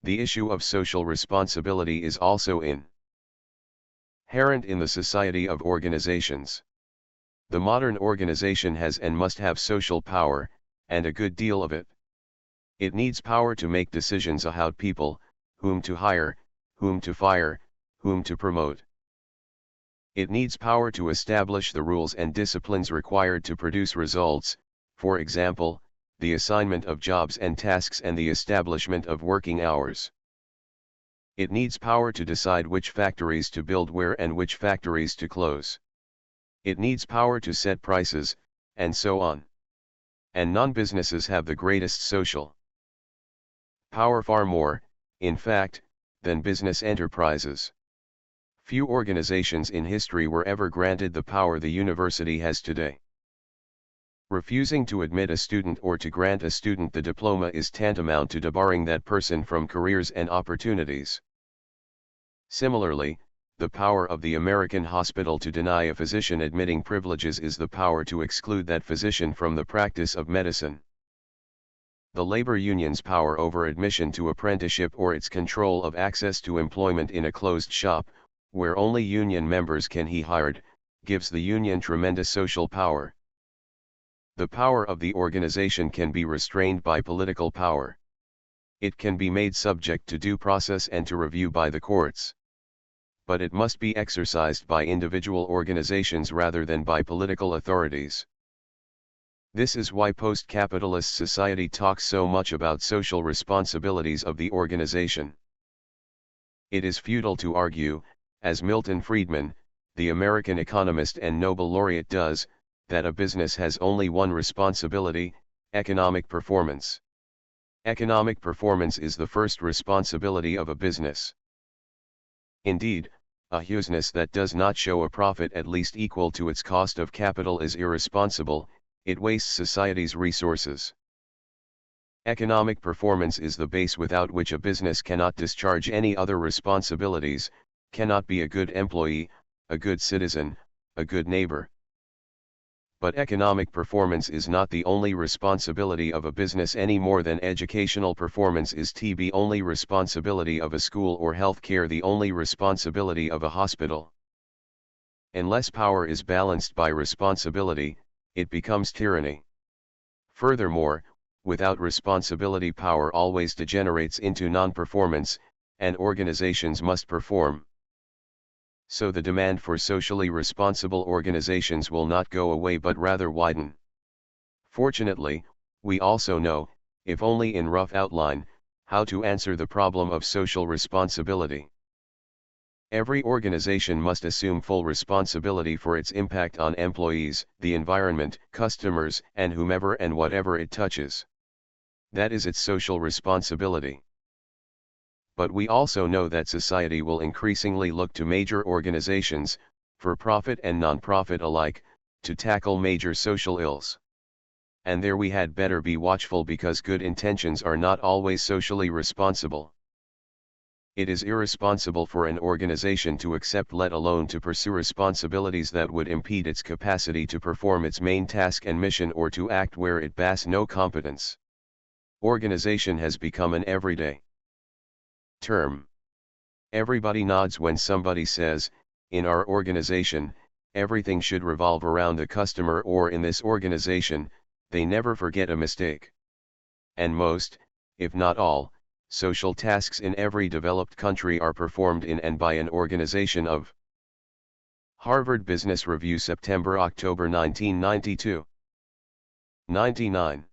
the issue of social responsibility is also inherent in the society of organizations. The modern organization has and must have social power, and a good deal of it. It needs power to make decisions about people, whom to hire, whom to fire, whom to promote. It needs power to establish the rules and disciplines required to produce results, for example, the assignment of jobs and tasks and the establishment of working hours. It needs power to decide which factories to build where and which factories to close. It needs power to set prices, and so on. And non-businesses have the greatest social power, far more, in fact, than business enterprises. Few organizations in history were ever granted the power the university has today. Refusing to admit a student or to grant a student the diploma is tantamount to debarring that person from careers and opportunities. Similarly, the power of the American hospital to deny a physician admitting privileges is the power to exclude that physician from the practice of medicine. The labor union's power over admission to apprenticeship or its control of access to employment in a closed shop, where only union members can be hired, gives the union tremendous social power. The power of the organization can be restrained by political power. It can be made subject to due process and to review by the courts. But it must be exercised by individual organizations rather than by political authorities. This is why post-capitalist society talks so much about social responsibilities of the organization. It is futile to argue, as Milton Friedman, the American economist and Nobel laureate does, that a business has only one responsibility: economic performance. Economic performance is the first responsibility of a business. Indeed, a business that does not show a profit at least equal to its cost of capital is irresponsible. It wastes society's resources. Economic performance is the base without which a business cannot discharge any other responsibilities, cannot be a good employee, a good citizen, a good neighbor. But economic performance is not the only responsibility of a business any more than educational performance is the only responsibility of a school or healthcare the only responsibility of a hospital. Unless power is balanced by responsibility, it becomes tyranny. Furthermore, without responsibility, power always degenerates into non-performance, and organizations must perform. So the demand for socially responsible organizations will not go away but rather widen. Fortunately, we also know, if only in rough outline, how to answer the problem of social responsibility. Every organization must assume full responsibility for its impact on employees, the environment, customers, and whomever and whatever it touches. That is its social responsibility. But we also know that society will increasingly look to major organizations, for profit and non-profit alike, to tackle major social ills. And there we had better be watchful, because good intentions are not always socially responsible. It is irresponsible for an organization to accept, let alone to pursue, responsibilities that would impede its capacity to perform its main task and mission, or to act where it bears no competence. Organization has become an everyday term. Everybody nods when somebody says, in our organization, everything should revolve around the customer, or in this organization, they never forget a mistake. And most, if not all, social tasks in every developed country are performed in and by an organization of. Harvard Business Review, September-October 1992. 99.